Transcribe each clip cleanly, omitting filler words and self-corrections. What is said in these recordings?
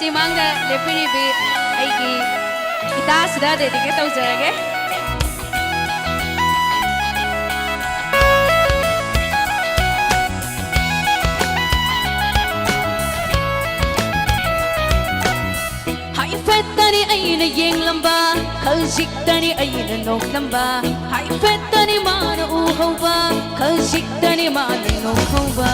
Simangda lepiri be aiki kita sudah dedicate tahu jarage. Hai fettani aina yeng lamba, kalsik tani aina nok lamba. Hai fettani mana uhawa, kalsik tani mana nok hawa.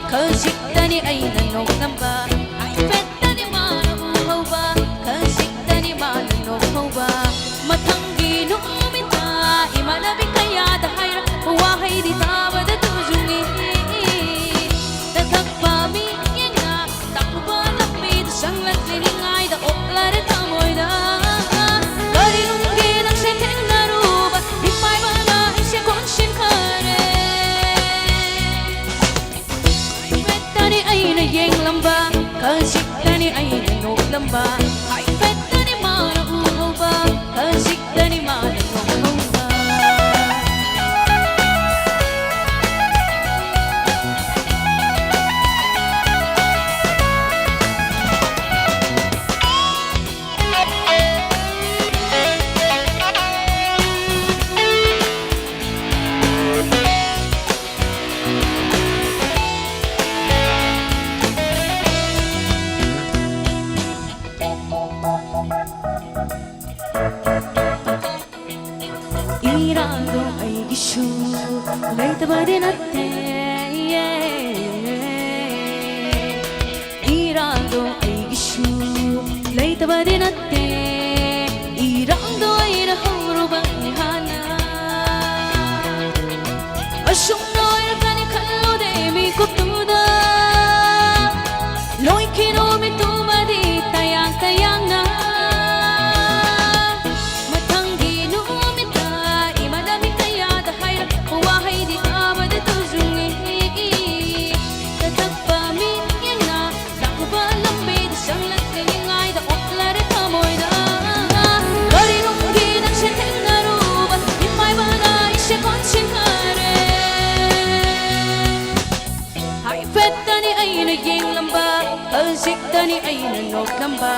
Kalsiktani aina nok namba, ay fettani mana uhawa. Kalsiktani mana nok hawa. Matanggi no umita, imanabi kaya dahayra, wahay di taba da tujungi. Tatagpami yenga, takba lapid sanglat liningay da oklare tamoy na. Karinunggi ng seteng naruba, ipay mana isya konshin kare. Aina yeng lamba, kalsiktani aina nok lamba. Hai fettani mana uhawa, kalsiktani mana nok hawa. Irado ay gishu, laitaba din atte. Irado ay gishu, laitaba din atte. Irado ay nahuro banghana. Asyong noy kani kallo de mi kutuda. Loy kinomi tumadi tayang tayang na. Fettani aina yeng lamba, kalsiktani aina nok lamba.